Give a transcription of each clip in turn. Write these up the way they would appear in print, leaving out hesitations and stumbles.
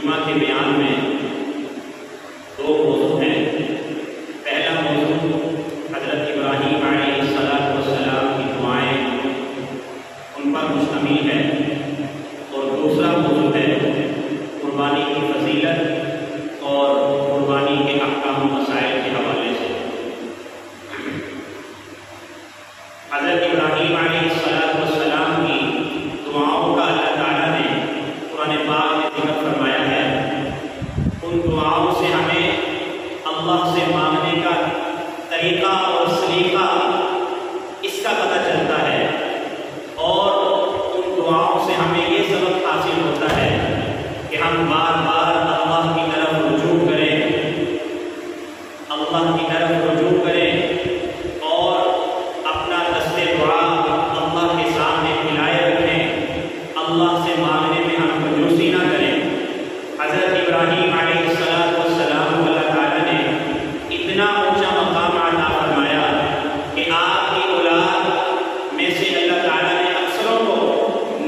جمعہ کے بیان میں دو موضوع ہیں۔ پہلا موضوع حضرت ابراہیم علیہ السلام کی دعائیں ان پر مشتمل ہے، اور دوسرا موضوع ہے قربانی کی فضیلت اور قربانی کے احکام و مسائل کے حوالے سے۔ حضرت ابراہیم علیہ السلام کی دعاؤں کا اللہ تعالیٰ نے قرآن پاک میں ذکر فرمایا ہے۔ ان دعاؤں سے ہمیں اللہ سے مانگنے کا طریقہ اور سلیقہ اس کا پتہ چلتا ہے، اور ان دعاؤں سے ہمیں یہ سبق حاصل ہوتا ہے کہ ہم بار بار اللہ کی طرف رجوع کریں، اللہ کی طرف رجوع کریں اور اپنا دست دعا اللہ کے سامنے پھیلائے رکھیں، اللہ سے مانگنے میں ہم کنجوسی نہ کریں۔ حضرت ابراہیم علیہ السلام کو اللہ تعالیٰ نے اتنا اونچا مقام عطا فرمایا کہ آپ کی اولاد میں سے اللہ تعالیٰ نے اکثروں کو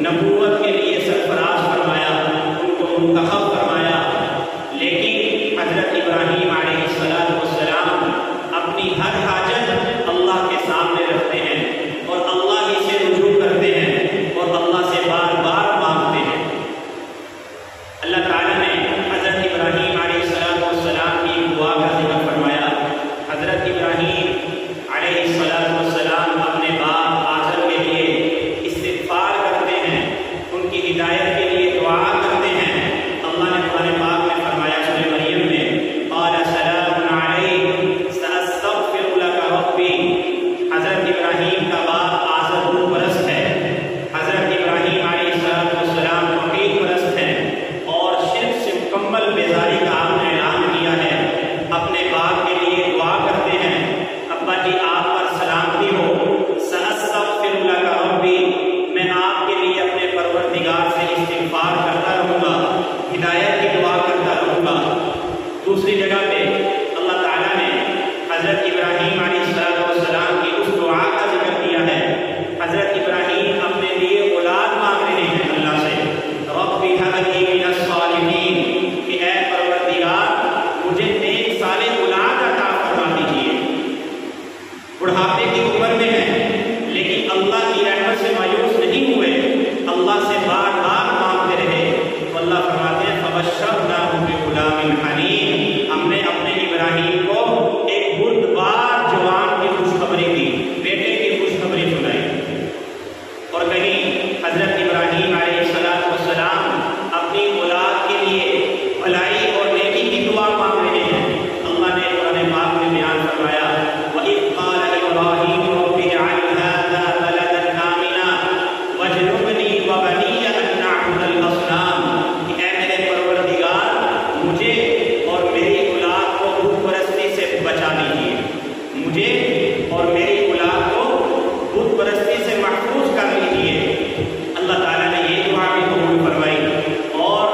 نبوت کے لیے سرفراز فرمایا، ان کو منتخب فرمایا، لیکن حضرت ابراہیم علیہ السلام اپنی ہر حاجت اللہ کے سامنے رکھتے ہیں اور اللہ ہی سے رجوع کرتے ہیں اور اللہ سے بار بار مانگتے ہیں۔ اللہ تعالیٰ نے حضرت ابراہیم علیہ السلام کی دعا کا ذکر فرمایا۔ حضرت ابراہیم علیہ السلام اپنے باپ آزر کے لیے استغفار کرتے ہیں، ان کی ہدایت کے لیے دعا کرتے ہیں۔ اللہ نے قرآن پاک میں فرمایا سورہ مریم میں، قال سلام علیک سأستغفر لک ربی۔ حضرت ابراہیم کا باپ آزر بت پرست ہے، حضرت ابراہیم علیہ السلام توحید پرست ہیں اور شرک سے مکمل بیزاری کا آپ نے اعلان کیا ہے۔ اپنے باپ کے لیے دعا کرتے ہیں، ابا جی آپ پر سلامتی ہو، سأستغفر لک ربی، میں آپ کے لیے اپنے پروردگار سے استغفار کرتا رہوں گا، ہدایت کی دعا کرتا رہوں گا۔ دوسری جگہ پہ اللہ تعالیٰ نے حضرت ابراہیم علیہ السلام کی اس دعا کا ذکر کیا ہے۔ حضرت ابراہیم اپنے لیے اولاد مانگ رہے ہیں اللہ سے، رب هب لي من الصالحین، کہ اے پروردگار مجھے نیک صالح اولاد عطا فرما دیجیے۔ بڑھاپے کی عمر میں ہیں لیکن اللہ کی رحمت سے مایوس نہیں ہوئے، اللہ سے بار بار مانگتے رہے۔ تو اللہ فرماتے ہیں فبشرناہ بغلام حلیم، ہم نے اپنے ابراہیم کو ایک بردبار جوان کی خوشخبری دی، بیٹے کی خوشخبری سنائی۔ اور کہیں حضرت ابراہیم علیہ السلام اپنی اولاد کے لیے بھلائی اور نیکی کی دعا مانگ رہے ہیں۔ اللہ نے قرآن پاک میں بیان فرمایا وَإِذْ قَالَ إِبْرَاهِيمُ رَبِّ اجْعَلْ هَٰذَا بَلَدًا آمِنًا وَاجْنُبْنِي وَبَنِيَّ أَن نَّعْبُدَ الْأَصْنَامَ، کہ اے میرے پروردگار مجھے اور میری اولاد کو بت پرستی سے بچا لیجیے، مجھے اور میری اولاد کو بت پرستی سے محفوظ کر لیجیے۔ اللہ تعالیٰ نے یہ دعا بھی قبول فرمائی، اور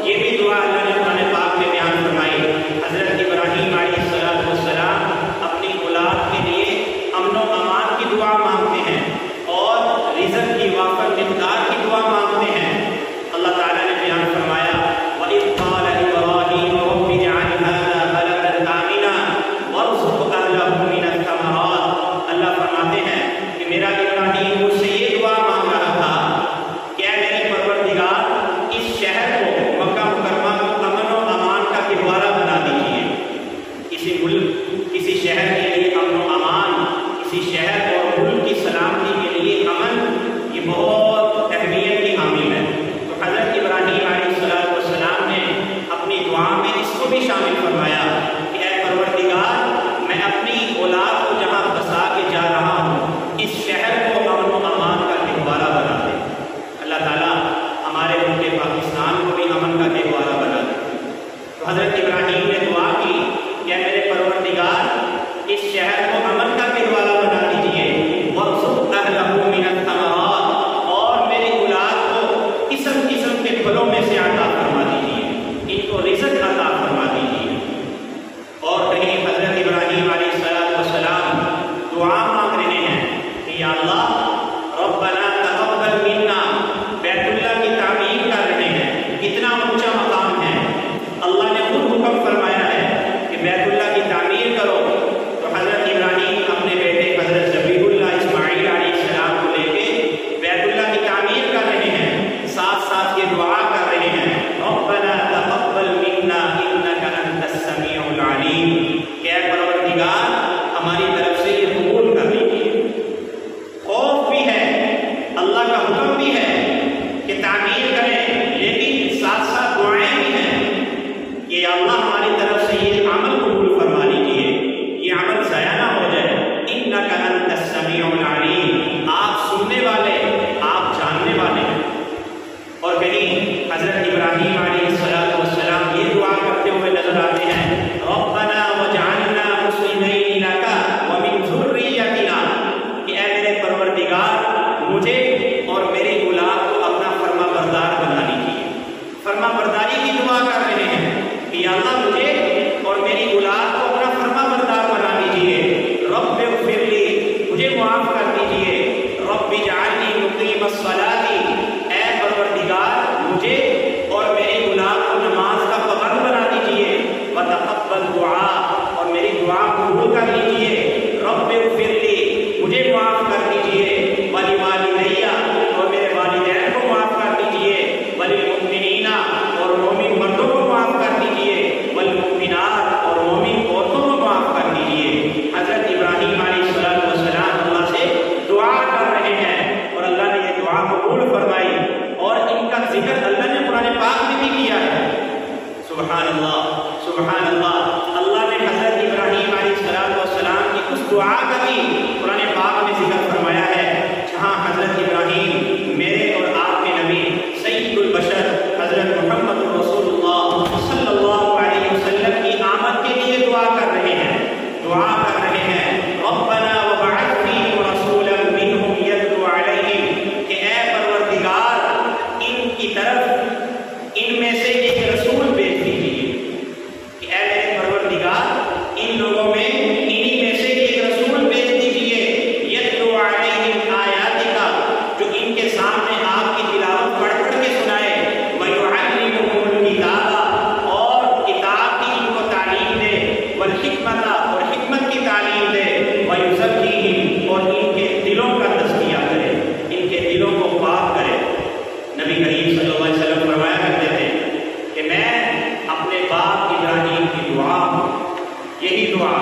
یہ بھی دعا اللہ نے قرآن پاک میں بیان فرمائی۔ حضرت ابراہیم علیہ السلام اپنی اولاد کے لیے امن و امان کی دعا مانگتے ہیں اور رزق کی وافر مقدار کی دعا مانگتے ہیں۔ اللہ تعالیٰ نے بیان فرمایا وَإِذْ قَالَ إِبْرَاهِيمُ رَبِّ اجْعَلْ هَٰذَا بَلَدًا آمِنًا وَارْزُقْ أَهْلَهُ مِنَ الثَّمَرَاتِ، اللہ فرماتے ہیں کہ میرا ابراہیم مجھ سے یہ دعا مانگ رہا تھا کہ اے میرے پروردگار اس شہر کو مکہ مکرمہ کو امن و امان کا گہوارہ بنا دیجیے۔ کسی ملک کسی شہر کے لیے امن و امان، کسی شہر اور ملک کی سلامتی کے لیے امن، یہ بہت اہمیت کی حامل ہے۔ تو حضرت ابراہیم علیہ السلام نے اپنی دعا میں اس کو بھی شامل فرمایا کہ اے پروردگار میں اپنی اولاد کو جہاں بسا کے جا رہا ہوں اس شہر کو امن و امان کا گہوارہ بنا دے۔ اللہ تعالیٰ ہمارے ملک پاکستان کو بھی امن کا گہوارہ بنا دے۔ تو حضرت ابراہیم نے دعا کی کہ میرے پروردگار اس شہر کو امن کا گہوارہ بنا دیجیے، وَارْزُقْ أَهْلَهُ مِنَ الثَّمَرَاتِ، اور میری اولاد کو قسم قسم کے پھلوں میں سے عطا فرما دیجیے، ان کو رزق عطا فرما دیجیے۔ اور کہیں حضرت ابراہیم علیہ السلام دعا مانگ رہے ہیں کہ یا اللہ ربنا تقبل منا، بیت اللہ کی تعمیر کر رہے ہیں، کتنا اونچا مقام ہے۔ فرما برداری کی دعا کر رہے ہیں کہ یا اللہ مجھے اور میری اولاد کو اپنا فرما بردار بنا دیجیے. رب اغفر لی، مجھے معاف کر دیجیے. رب اجعلنی مقیم الصلاۃ، اے پروردگار مجھے اور میری اولاد کو نماز کا پابند بنا دیجیے. وتقبل دعا، اور میری دعا قبول کر لیجیے. رب اغفر لی، مجھے معاف کر دیجیے. ولوالدیہ، اور میرے والدین کو معاف کر دیجیے. وللمؤمنین، اور مومن مردوں کو معاف کر دیجیے. والمؤمنات، اور مومن عورتوں کو معاف کر دیجیے. حضرت ابراہیم علیہ السلام اللہ سے دعا کر رہے ہیں اور اللہ نے یہ دعا قبول فرمائی اور ان کا ذکر اللہ نے قرآن پاک میں بھی کیا ہے. سبحان اللہ، سبحان اللہ. اللہ نے حضرت ابراہیم علیہ السلام کی اس دعا کا بھی قرآن پاک میں ذکر فرمایا ہے جہاں حضرت ابراہیم میرے اور آپ کے نبی سید البشر حضرت محمد رسول اللہ صلی اللہ علیہ وسلم کی آمد کے لیے دعا کر رہے ہیں. دعا کر رہے ہیں ربنا وبعث فیہم رسولا منہم یتلو علیہم، کہ اے پروردگار ان کی طرف ان میں سے ایک رسول بھیج دیجیے. کہ اے میرے پروردگار ان لوگوں میں انہی میں سے ایک رسول بھیج دیجیے. یتلو علیہم آیاتک، جو ان کے سامنے آپ کی تلاوت پڑھ پڑھ کے سنائے. ویعلمہم الکتاب، اور کتاب کی ان کو تعلیم دے. والحکمت، اور حکمت کی تعلیم دے. ویزکیہم، اور ان کے دلوں کا تزکیہ کرے، ان کے دلوں کو پاک کرے. نبی کریم صلی اللہ علیہ وسلم فرمایا کرتے تھے کہ میں اپنے باپ ابراہیم کی دعا، یہی دعا،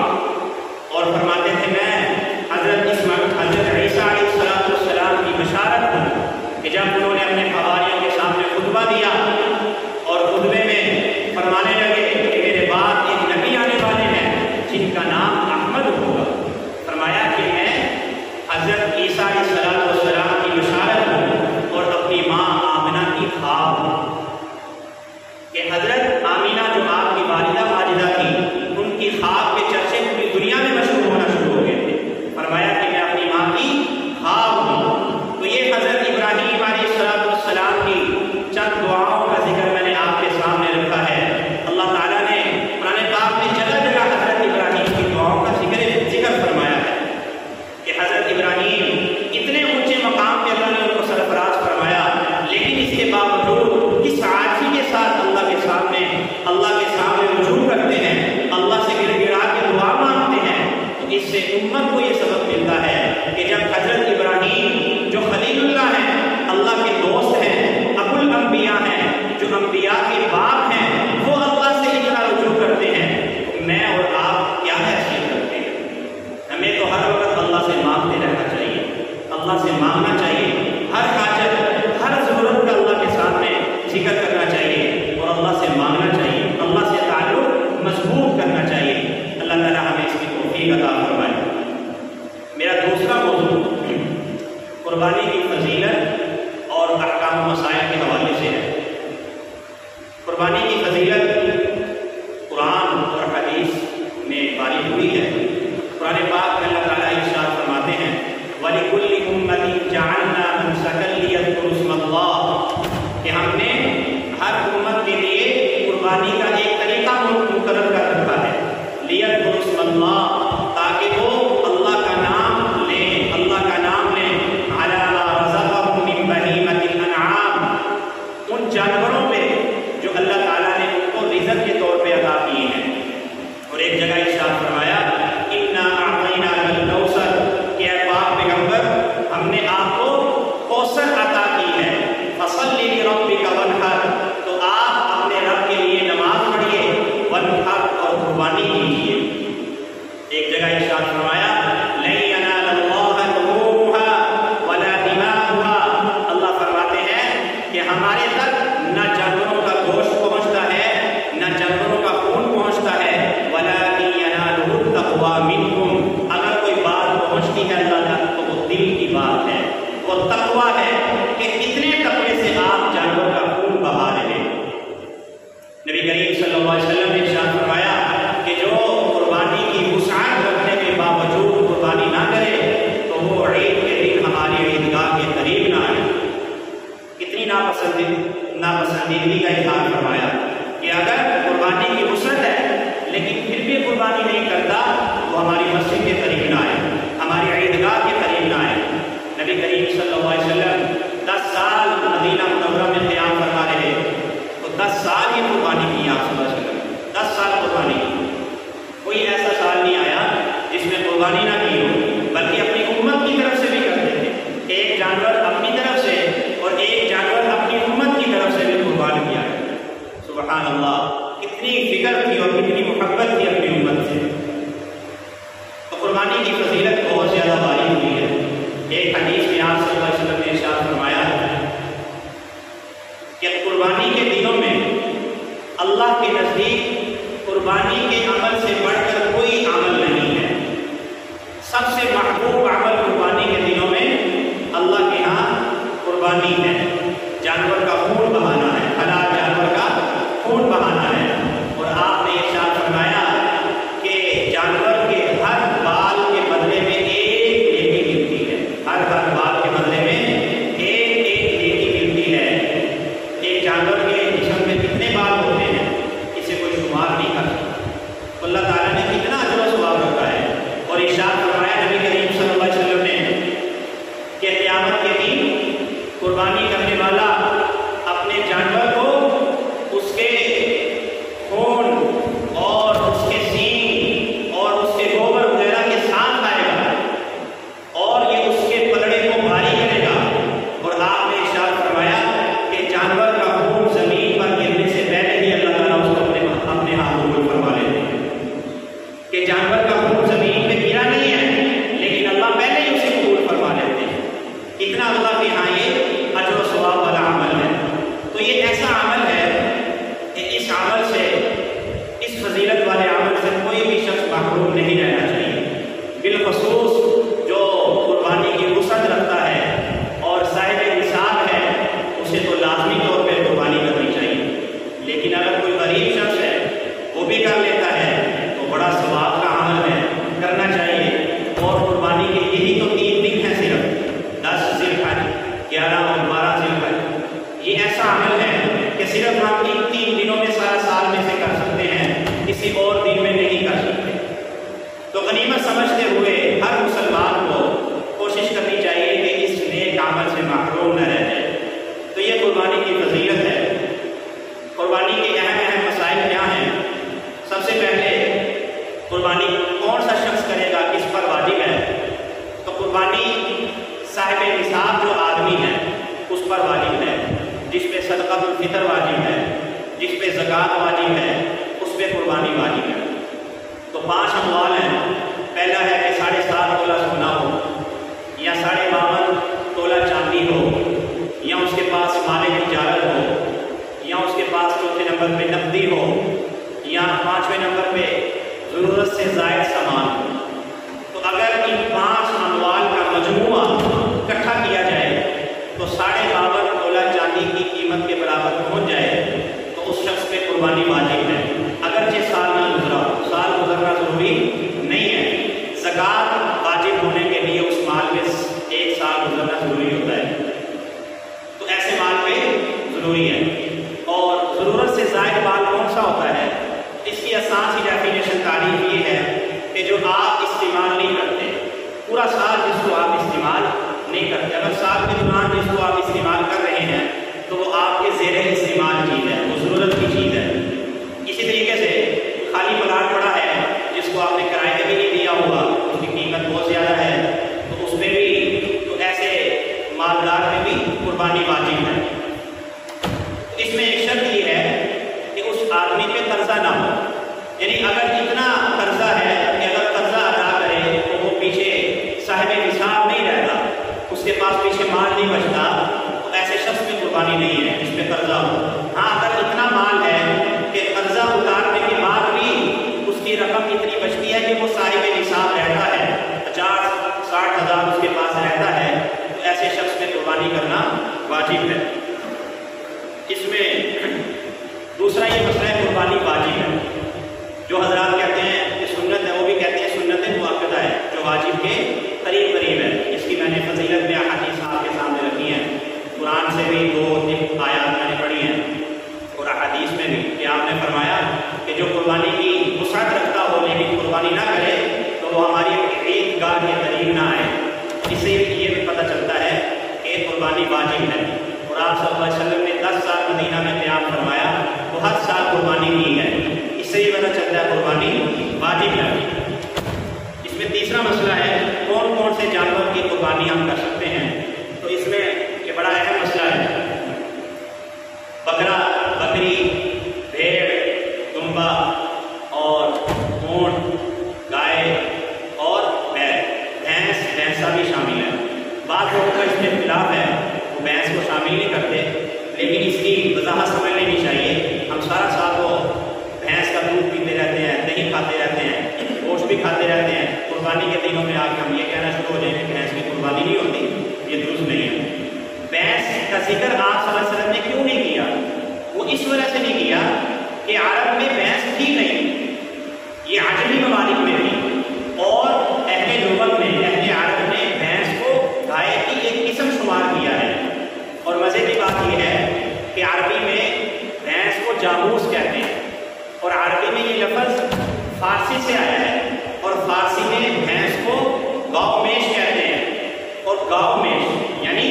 اور فرماتے تھے میں حضرت عیسیٰ علیہ السلام کی بشارت ہوں کہ جب انہوں نے اپنے حواریوں کے سامنے خطبہ دیا اور خطبے میں فرمانے لگے کہ میرے بعد ایک نبی آنے والے ہیں جن کا نام احمد ہوگا. فرمایا کہ میں حضرت عیسیٰ علیہ السلام کی بشارت ہوں اور اپنی ماں آمنہ کی خواب ہوں. کہ حضرت آمینہ جو آپ کی والدہ ماجدہ تھی، ان کی خواب کے چرچے پوری دنیا میں مشہور ہونا شروع ہو گئے تھے. فرمایا کہ میں اپنی ماں کی خواب ہوں. تو یہ حضرت ابراہیم علیہ السلام کی چند دعاؤں کا ذکر میں نے آپ کے سامنے رکھا ہے. اللہ تعالیٰ نے قرآن پاک میں جگہ جگہ حضرت ابراہیم کی دعاؤں کا ذکر فرمایا ہے کہ حضرت ابراہیم اتنے اونچے مقام پہ اللہ نے ان کو سرفراز فرمایا، لیکن اس کے باوجود کس عاجزی کے ساتھ اللہ کے سامنے رجوع کرتے ہیں، اللہ سے گر گرا کے دعا مانگتے ہیں. تو اس سے امت کو یہ سبق ملتا ہے کہ جب حضرت ابراہیم جو خلیل اللہ ہیں، اللہ کے دوست ہیں، ابو الانبیاء ہیں، جو انبیاء کے باپ ہیں، وہ اللہ سے اتنا رجوع کرتے ہیں، تو میں اور آپ کیا حیثیت کرتے ہیں؟ ہمیں تو ہر وقت اللہ سے مانگتے رہنا چاہیے، اللہ سے مانگنا چاہیے. ہر حاجت، ہر ضرورت کا اللہ کے سامنے ذکر کرنا چاہیے اور اللہ سے مانگنا چاہیے، اللہ سے تعلق مضبوط کرنا چاہیے. اللہ تعالیٰ ہمیں اس کی توفیق عطا فرمائے. میرا دوسرا موضوع قربانی کی فضیلت اور احکام و مسائل کے حوالے سے ہے. قربانی کی فضیلت قرآن اور حدیث میں وارد ہوئی ہے. قرآن پاک میں اللہ تعالیٰ ارشاد فرماتے ہیں وَلِكُلِّ أُمَّةٍ جَعَلْنَا مَنْسَكًا لِيَذْكُرُوا اسْمَ اللَّهِ، کہ ہم نے ہر امت کے لیے قربانی کا ایک طریقہ مقرر کر رکھا ہے. لِيَذْكُرُوا اسْمَ اللَّهِ، تاکہ وہ اللہ کا نام لیں، اللہ کا نام لیں. عَلَىٰ مَا رَزَقَهُم مِّن بَهِيمَةِ الْأَنْعَامِ، ان جانوروں پہ جو اللہ تعالیٰ نے ان کو رزق کے طور پہ عطا کیے ہیں. اور ایک جگہ ارشاد فرمایا اِنَّا أَعْطَيْنَاكَ الْكَوْثَرَ، کہ اے پاک پیغمبر ہم نے آپ کو کوثر عطا کی ہے. فَصَلِّ لِرَبِّكَ وَانْحَرْ، تو آپ اپنے رب کے لیے نماز پڑھیے. وَانْحَرْ، اور قربانی کیجیے. ایک جگہ ارشاد فرمایا لَن يَنَالَ اللَّهَ لُحُومُهَا وَلَا دِمَاؤُهَا، اللہ فرماتے ہیں کہ ہمارے تک نہ جانوروں کا گوشت پہنچتا ہے، نہ جانوروں کا خون پہنچتا ہے. وَلَٰكِن يَنَالُهُ التَّقْوَىٰ مِنْكُمْ، اگر کوئی بات پہنچتی ہے اللہ تک تو وہ دل کی بات ہے، وہ تقویٰ ہے کہ کتنے تقوی سے آپ جانور کا خون بہا رہے ہیں. نبی کریم صلی اللہ علیہ وسلم نے ارشاد فرمایا کہ جو قربانی کی وسعت رکھنے کے باوجود قربانی نہ کرے تو وہ عید کے دن ہماری عیدگاہ کے قریب نہ آئے. کتنی ناپسندیدگی کا اظہار فرمایا کہ اگر قربانی کی وسعت ہے لیکن پھر بھی قربانی نہیں کرتا تو ہماری مسجد کے قریب نہ آئے، ہماری عیدگاہ کے قریب نہ آئے۔ نبی کریم صلی اللہ علیہ وسلم 10 سال مدینہ منورہ میں قیام فرما رہے تو 10 سال ہی قربانی کی آپ صلی اللہ علیہ وسلم، 10 سال قربانی کی۔ کوئی ایسا سال نہیں آیا جس میں قربانی نہ کی ہو، بلکہ اپنی امت کی طرف سے بھی کرتے تھے، ایک جانور اپنی طرف سے اور ایک جانور اپنی امت کی طرف سے بھی قربان کیا ہے۔ سبحان اللہ، کتنی فکر تھی اور کتنی محبت تھی اپنی امت سے۔ تو قربانی کی فضیلت بہت زیادہ باری ہوئی ہے۔ ایک حدیث میں آپ صلی اللہ علیہ وسلم نے ارشاد فرمایا ہے کہ قربانی کے دنوں میں اللہ کے نزدیک قربانی کے عمل سے بڑھ کر کوئی عمل نہیں ہے۔ سب سے محبوب عمل قربانی کے دنوں میں اللہ کے ہاں قربانی ہے، جانور کا خون بہانا ہے، حلال جانور کا خون بہانا ہے۔ اور آپ نے ارشاد فرمایا کہ جانور کے ہر بال کے بدلے میں ایک نیکی ملتی ہے، ہر بال کے بدلے میں ایک نیکی ملتی ہے۔ ایک جانور کے جسم میں کتنے بال ہوتے ہیں اسے کوئی شمار نہیں کر سکتا۔ اللہ تعالیٰ نے کتنا اجر و ثواب رکھا ہے۔ اور ارشاد فرمایا نبی کریم صلی اللہ علیہ وسلم نے کہ قیامت کے دن قربانی کرنے والا اپنے جانور کو اس کے خون اور اس کے سینگ اور اس کے گوبر وغیرہ کے ساتھ لائے گا اور یہ اس کے پلڑے کو بھاری کرے گا۔ اور آپ نے ارشاد فرمایا کہ جانور کا خون زمین پر گرنے سے پہلے ہی اللہ تعالیٰ اس کو اپنے ہاتھ قبول فرما لیتے ہیں کہ جانور کا خون زمین پہ گرا نہیں ہے لیکن اللہ پہلے ہی اسے قبول فرما لیتے ہیں۔ اتنا اللہ کے یہاں یہ اجر و ثواب والا عمل ہے۔ تو یہ ایسا عمل ہے کہ اس عمل سے، اس فضیلت والے عمل سے کوئی بھی شخص محروم نہیں رہنا چاہیے۔ بالخصوص جو قربانی کی وسعت رکھتا ہے اور صاحب نصاب ہے اسے تو لازمی طور پہ قربانی کرنی چاہیے، لیکن اگر کوئی غریب شخص ہے وہ بھی کر لیتا ہے تو بڑا ثواب کا عمل ہے، کرنا چاہیے۔ اور قربانی کے یہی تو 3 دن ہیں، صرف 10 ذی الحج، 11 اور 12 ذی الحج۔ یہ ایسا عمل ہے کہ صرف ہم ان 3 دنوں میں سارا سال میں سے کر سکتے ہیں، کسی اور دن میں نہیں کر سکتے۔ تو غنیمت سمجھتے ہوئے ہر مسلمان کو کوشش کرنی چاہیے کہ اس نیک عمل سے محروم نہ رہ جائے۔ تو یہ قربانی کی فضیلت ہے۔ قربانی کے اہم مسائل کیا ہیں؟ سب سے پہلے قربانی کون سا شخص کرے گا، کس پر واجب ہے؟ تو قربانی صاحب نصاب جو آدمی ہے اس پر واجب ہے، جس پہ صدقۃ الفطر واجب ہے، جس پہ زکوٰۃ واجب ہے، اس پہ قربانی واجب ہے۔ تو 5 اموال ہیں۔ پہلا ہے کہ 7.5 تولہ سونا ہو یا 52 تولہ چاندی ہو، یا اس کے پاس مال تجارت ہو، یا اس کے پاس چوتھے نمبر پہ نقدی ہو، یا 5ویں نمبر پہ ضرورت سے زائد سامان ہو۔ تو اگر ان 5 اموال کا مجموعہ اکٹھا کیا جائے تو 52.5 تولہ چاندی کی قیمت کے برابر پہنچ جائے تو اس شخص پہ قربانی واجب ہے، اگرچہ سال نہ گزرا ہو۔ سال گزرنا ضروری نہیں ہے، زکوٰۃ واجب ہونے کے لیے اس مال میں 1 سال گزرنا ضروری ہوتا ہے، تو ایسے مال پہ ضروری ہے۔ اور ضرورت سے زائد مال کون سا ہوتا ہے؟ اس کی آسان سی ڈیفینیشن تعریف یہ ہے کہ جو آپ استعمال نہیں کرتے، پورا سال جس کو آپ استعمال نہیں کرتے، اگر سال کے دوران جس کو آپ استعمال کر رہے ہیں تو وہ آپ کے زیر استعمال چیز ہے، وہ ضرورت کی چیز ہے۔ اسی طریقے سے خالی پلاٹ پڑا ہے جس کو آپ نے کرائے پہ بھی نہیں دیا ہوا، اس کی قیمت بہت زیادہ ہے، تو اس میں بھی، تو ایسے مالدار میں بھی قربانی واجب ہے۔ اس میں ایک شرط یہ ہے کہ اس آدمی پہ قرضہ نہ ہو، یعنی اگر اتنا قرضہ ہے کہ اگر قرضہ ادا کرے تو وہ پیچھے صاحب نصاب نہیں رہتا، اس کے پاس پیچھے مال نہیں بچتا، تو ایسے شخص میں قربانی نہیں ہے جس پہ قرضہ ہو۔ ہاں اگر اتنا مال ہے کہ قرضہ اتارنے کے بعد بھی اس کی رقم اتنی بچتی ہے کہ وہ صاحب نصاب رہتا ہے، 50-60 ہزار اس کے پاس رہتا ہے، تو ایسے شخص میں قربانی کرنا واجب ہے۔ اس میں دوسرا یہ مسئلہ ہے قربانی واجب ہے۔ جو حضرات کہتے ہیں کہ سنت ہے، وہ بھی کہتے ہیں سنت مؤکدہ ہے، جو واجب کے قریب قریب ہے۔ اس کی میں نے فضیلت میں احادیث آپ کے سامنے رکھی ہیں، قرآن سے بھی 2 آیات میں نے پڑھی ہیں۔ نے فرمایا کہ جو قربانی کی وسعت رکھتا ہو لیکن قربانی نہ کرے تو وہ ہماری عید گاہ کے قریب نہ آئے۔ اس سے یہ بھی پتہ چلتا ہے کہ قربانی واجب ہے، اور آپ صلی اللہ علیہ وسلم نے 10 سال مدینہ میں قیام فرمایا، وہ ہر سال قربانی کی ہے۔ اس سے یہ پتہ چلتا ہے قربانی واجب ہے۔ اس میں تیسرا مسئلہ ہے کون کون سے جانور کی قربانی ہم کر سکتے ہیں۔ تو اس میں یہ بڑا اہم مسئلہ ہے، بکرا، بکری، بھیڑ، دمبا اور اونٹ، گائے اور بھینس، بھینسا بھی شامل ہے۔ بعض لوگوں کا اس میں اختلاف ہے، وہ بھینس کو شامل نہیں کرتے، لیکن اس کی وضاحت سمجھ لینی چاہیے۔ ہم سارا سال وہ بھینس کا دودھ پیتے رہتے ہیں، دہی کھاتے رہتے ہیں، گوشت بھی کھاتے رہتے ہیں، قربانی کے دنوں میں آ کے ہم یہ کہنا شروع ہو جائیں کہ بھینس کی قربانی نہیں ہوتی، یہ درست نہیں ہے۔ بھینس کا ذکر آپ صلی اللہ علیہ وسلم نے کیوں نہیں کیا؟ وہ اس وجہ سے نہیں کیا کہ عرب میں بھینس تھی نہیں، یہ عجمی ممالک میں تھی، اور اہل لغت میں، اہل عرب نے بھینس کو گائے کی ایک قسم شمار کیا ہے۔ اور مزے کی بات یہ ہے کہ عربی میں بھینس کو جاموس کہتے ہیں، اور عربی میں یہ لفظ فارسی سے آیا ہے، اور فارسی میں بھینس کو گاؤ میش کہتے ہیں، اور گاؤ میش یعنی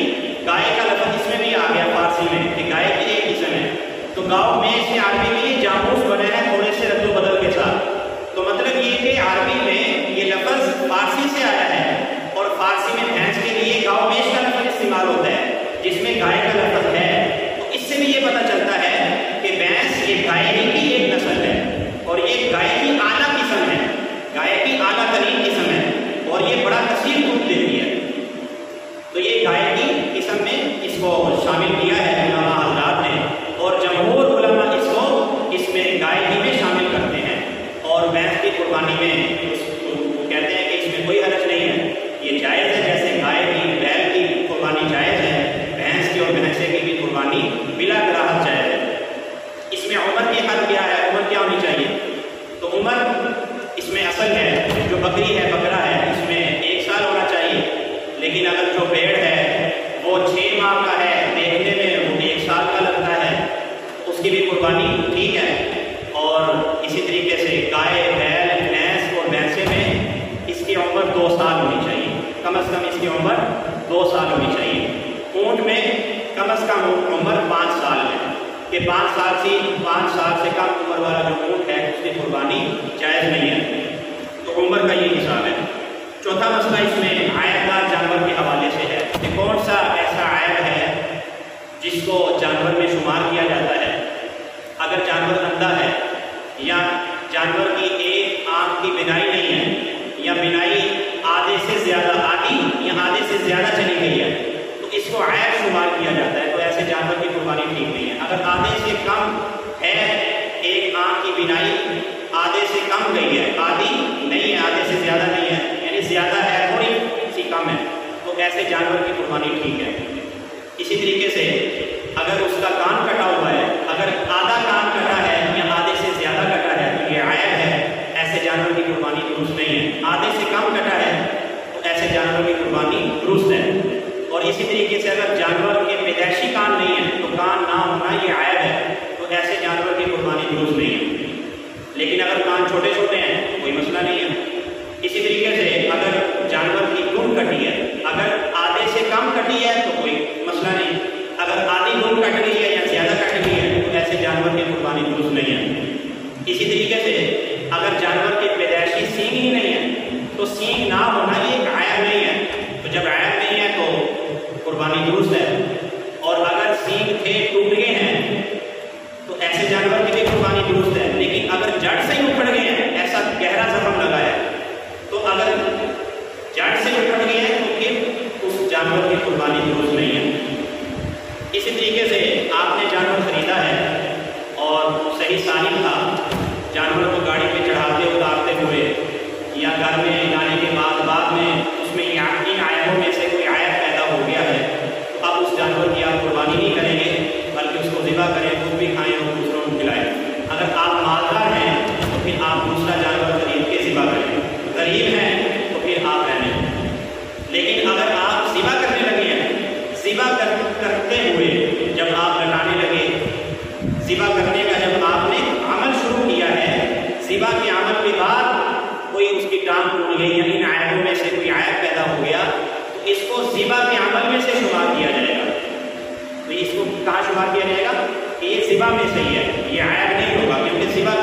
گائے کا لفظ اس میں بھی آ گیا فارسی میں کہ گائے کی ایک قسم ہے، تو گاؤ میش کے عربی میں یہ جاموس بنا ہے تھوڑے سے رد و بدل کے ساتھ۔ تو مطلب یہ کہ عربی میں یہ لفظ فارسی سے آیا ہے، اور فارسی میں بھینس کے لیے گاؤ میش کا لفظ استعمال ہوتا ہے جس میں گائے کا لفظ ہے۔ تو اس سے بھی یہ پتہ چلتا ہے کہ بھینس یہ گائے ہی کی ایک نسل ہے، اور یہ گائے کی اعلیٰ قسم ہے، گائے کی اعلیٰ ترین قسم ہے، اور یہ بڑا کثیر دودھ دیتی ہے۔ تو یہ گائے کی قسم میں اس کو شامل کیا ہے علماء حضرات نے، اور جمہور علماء اس کو اس میں گائے ہی میں شامل کرتے ہیں، اور بھینس کی قربانی میں کہتے ہیں کہ اس میں کوئی حرج نہیں ہے، یہ جائز ہے، جیسے گائے کی، بیل کی قربانی جائز ہے، بھینس کی اور بھینسے کی بھی قربانی بلا کراہت جائز ہے۔ اس میں عمر کی حد کیا ہے، عمر کیا ہونی چاہیے؟ تو عمر اس میں اصل ہے، جو بکری ہے، بکرا ہے، اس میں 1 سال ہونا چاہیے، لیکن اگر جو بھیڑ ہے وہ 6 ماہ کا ہے، دیکھنے میں وہ 1 سال کا لگتا ہے، اس کی بھی قربانی ٹھیک ہے۔ اور اسی طریقے سے گائے، بیل، بھینس اور بھینسے میں اس کی عمر 2 سال ہونی چاہیے، کم از کم اس کی عمر 2 سال ہونی چاہیے۔ اونٹ میں کم از کم عمر 5 سال ہے، کہ 5 سال سے کم عمر والا جو اونٹ ہے اس کی قربانی جائز نہیں ہے۔ تو عمر کا یہ حساب ہے۔ چوتھا مسئلہ اس میں عائب دار جانور کے حوالے سے ہے کہ کون سا ایسا عائب ہے جس کو جانور میں شمار کیا جاتا ہے۔ اگر جانور اندھا ہے، یا جانور کی ایک آنکھ کی بینائی نہیں ہے، یا بینائی آدھے سے زیادہ آدھی یا آدھے سے زیادہ چلی گئی ہے، تو اس کو عیب شمار کیا جاتا ہے، تو ایسے جانور کی قربانی ٹھیک نہیں ہے۔ اگر آدھے سے کم ہے، ایک آنکھ کی بینائی آدھے سے کم گئی ہے، آدھی نہیں ہے، آدھے سے زیادہ نہیں ہے، یعنی زیادہ ہے تھوڑی سی کم ہے، تو ایسے جانور کی قربانی ٹھیک ہے۔ اسی طریقے سے اگر اس کا کان کٹا ہوا ہے، اگر آدھا کان کٹا ہے یا آدھے سے زیادہ کٹا ہے تو یہ عیب ہے، ایسے جانور کی قربانی درست نہیں ہے۔ آدھے سے کم کٹا ہے تو ایسے جانور کی قربانی درست ہے۔ اور اسی طریقے سے اگر جانور کے پیدائشی کان نہیں ہے تو کان نہ ہونا یہ عیب ہے، تو ایسے جانور کی قربانی درست نہیں ہے۔ لیکن اگر کان چھوٹے چھوٹے ہیں تو کوئی مسئلہ نہیں ہے۔ اسی طریقے سے اگر جانور کی دم کٹی ہے، اگر آدھے سے کم کٹی ہے تو کوئی مسئلہ نہیں، اگر آدھی دم کٹ گئی ہے یا زیادہ کٹ گئی ہے تو ایسے جانور کی قربانی درست نہیں ہے۔ اسی طریقے سے اگر جانور کے پیدائشی سینگ ہی نہیں ہے تو سینگ نہ ہونا یہ ایک عیب نہیں ہے، تو جب عیب نہیں ہے تو قربانی درست ہے۔ اور اگر سینگ تھے ٹوٹ گئے ہیں تو ایسے جانور کی بھی قربانی درست ہے، لیکن اگر جڑ سے ہی اکھڑ گئے ہیں، ایسا گہرا زخم لگا ہے، تو اگر جڑ سے اکھڑ گئے ہیں تو پھر اس جانور کی قربانی درست نہیں ہے۔ اسی طریقے سے آپ نے جانور خریدا ہے اور صحیح سالم تھا، جانور کو گاڑی پہ چڑھاتے اتارتے ہوئے یا گھر میں لانے کے بعد میں اس میں ان عیبوں میں سے کوئی عیب پیدا ہو گیا ہے، تو اب اس جانور کی آپ قربانی نہیں کریں گے، بلکہ اس کو ذبح کریں، خود بھی کھائیں اور دوسروں کو کھلائیں۔ اگر آپ مالدار ہیں تو پھر آپ دوسرا جانور خرید کے ذبح کریں، غریب ہیں تو پھر آپ رہنے۔ لیکن اگر آپ ذبح کرنے لگے ہیں، ذبح کرتے ہوئے جب آپ لٹانے لگے، ذبح کرنے کا جب آپ نے شمار کیا جائے گا کہ یہ ذبح میں صحیح ہے، یہ عیب نہیں ہوگا، کیونکہ ذبح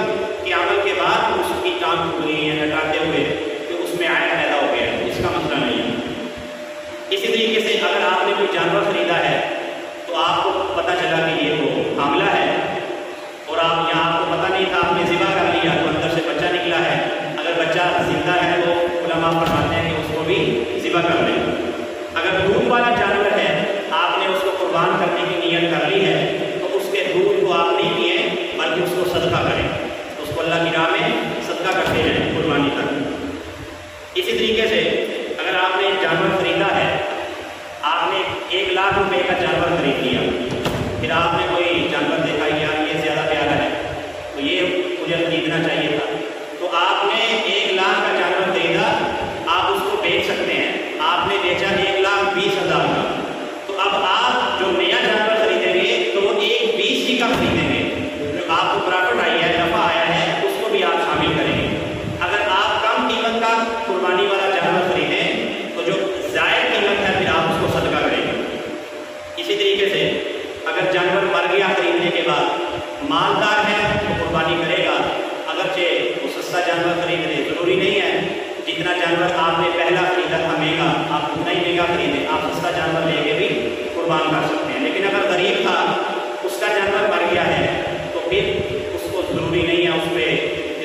کے عمل کے بعد اس کی ٹانگ ٹوٹ گئی ہے ہٹاتے ہوئے تو اس میں عیب پیدا ہو گیا، اس کا مسئلہ نہیں ہے۔ اسی طریقے سے اگر آپ نے کوئی جانور خریدا ہے تو آپ کو پتہ چلا کہ یہ تو حاملہ ہے اور آپ کو پتہ نہیں تھا، آپ نے ذبح کر لیا تو اندر سے بچہ نکلا ہے، اگر بچہ زندہ ہے تو علماء فرماتے ہیں کہ اس کو بھی ذبح کر لیں۔ اگر دودھ والا جانور ہے، آپ نے اس کو قربان کرنے کی نیت کر لی ہے تو اس کے دودھ کو آپ نہیں پیے بلکہ اس کو صدقہ کریں، اس کو اللہ کی راہ میں صدقہ کرتے ہیں قربانی تک۔ اسی طریقے سے اگر آپ نے جانور خریدا ہے، آپ نے 1 لاکھ روپے کا جانور خرید لیا، پھر آپ نے کوئی جانور دیکھا یار یہ زیادہ پیارا ہے تو یہ مجھے خریدنا چاہیے تھا، تو آپ نے 1 لاکھ کا جانور خریدا، آپ اس کو بیچ سکتے ہیں، آپ نے بیچا 1,20,000 کا، تو اب آپ جو نیا جانور خریدیں گے تو وہ 1,20,000 ہی کا خریدیں گے، جو آپ کو پرافٹ آئی ہے، نفع آیا ہے، اس کو بھی آپ شامل کریں گے۔ اگر آپ کم قیمت کا قربانی والا جانور خریدیں تو جو زائد قیمت ہے پھر آپ اس کو صدقہ کریں گے۔ اسی طریقے سے اگر جانور مر گیا خریدنے کے بعد، مالدار ہے تو قربانی کرے گا، اگرچہ وہ سستا جانور خرید لے، ضروری نہیں ہے جتنا جانور آپ نے پہلا خریدا تھا مہنگا آپ اتنا ہی مہنگا خریدیں، آپ سستا جانور لے کے بھی قربان کر سکتے ہیں، لیکن اگر غریب تھا اس کا جانور مر گیا ہے تو پھر اس کو ضروری نہیں ہے اس پہ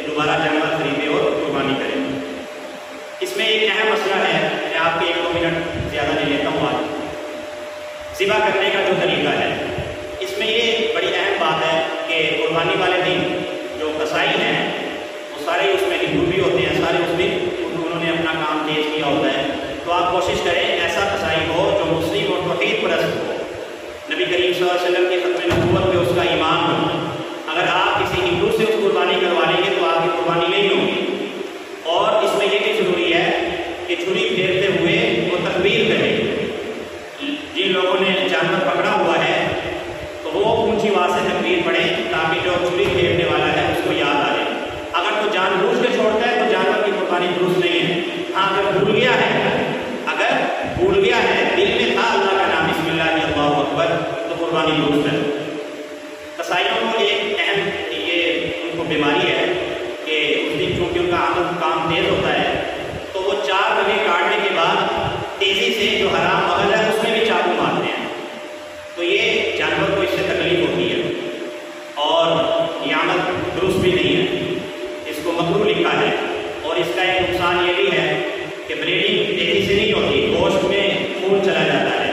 دوبارہ جانور خریدے اور قربانی کریں۔ اس میں ایک اہم مسئلہ ہے، میں آپ کے 1-2 منٹ زیادہ نہیں لیتا ہوں آج۔ ذبح کرنے کا جو طریقہ ہے، اس میں یہ بڑی اہم بات ہے کہ قربانی والے دن جو قصائی ہیں وہ سارے اس میں ہندو بھی ہوتے ہیں، سارے اس دن انہوں نے اپنا کام تیز کیا ہوتا ہے، تو آپ کوشش کریں ایسا قصائی ہو جو مسلم اور توحید پرست ہو، نبی کریم صلی اللہ علیہ وسلم کی ختم نبوت پہ اس کا ایمان ہو۔ اگر آپ کسی ہندو سے اس قربانی کروا لیں گے تو آپ کی قربانی نہیں ہوگی، اور اس میں یہ بھی ضروری ہے کہ چھری پھیرتے ہوئے وہ تکبیر کرے۔ جن لوگوں نے جانور پکڑا ہوا ہے تو وہ اونچی آواز سے تکبیر پڑھیں تاکہ جو چھری پھیرنے والا ہے اس کو یاد آ جائے۔ اگر تو جان بوجھ کے چھوڑتا ہے تو جانور کی قربانی درست نہیں ہے۔ ہاں اگر بھول گیا ہے دل میں تھا اللہ کا نام بسم اللہ اللہ اکبر تو قربانی درست ہے۔ قصائیوں کو ایک اہم ان کو بیماری ہے کہ اس دن چونکہ ان کا کام تیز ہوتا ہے تو وہ 4 بگے کاٹنے کے بعد تیزی سے جو حرام مغل ہے اس میں بھی چاقو مارتے ہیں، تو یہ جانور کو اس سے تکلیف ہوتی ہے اور یہ عمل درست بھی نہیں ہے، اس کو مکروہ لکھا ہے۔ اور اس کا ایک نقصان یہ بھی ہے کہ بریڈنگ تیزی سے نہیں ہوتی، گوشت میں خون چلا جاتا ہے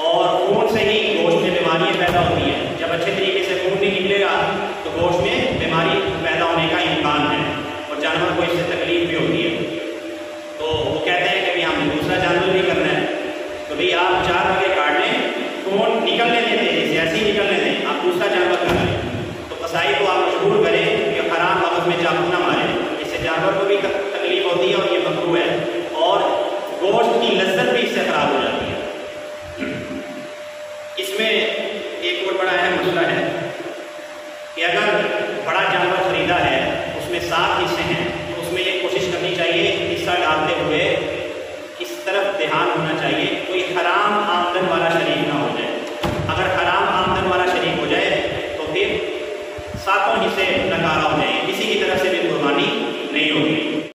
اور خون سے ہی گوشت میں بیماریاں پیدا ہوتی ہیں۔ جب اچھے طریقے سے خون نہیں نکلے گا تو گوشت میں بیماری پیدا ہونے کا امکان ہے اور جانور کو اس سے تکلیف بھی ہوتی ہے۔ تو وہ کہتے ہیں کہ ہم نے دوسرا جانور بھی کرنا ہے تو بھئی آپ 4 بگے کاٹ لیں، خون نکلنے دیں تیزی سے، ایسے ہی نکلنے دیں، آپ دوسرا جانور کر لیں۔ تو قصائی کو آپ مجبور کریں کہ حرام مغز میں چاقو نہ ماریں، اس سے جانور کو بھی تکلیف ہوتی ہے اور یہ مکروہ ہے، اور گوشت کی لذت بھی اس سے خراب ہو جاتی ہے۔ اس میں ایک اور بڑا اہم مسئلہ ہے کہ اگر بڑا جانور خریدا ہے اس میں 7 حصے ہیں تو اس میں یہ کوشش کرنی چاہیے حصہ ڈالتے ہوئے اس طرف دھیان ہونا چاہیے کوئی حرام آمدن والا شریک نہ ہو جائے۔ اگر حرام آمدن والا شریک ہو جائے تو پھر 7 حصے نکال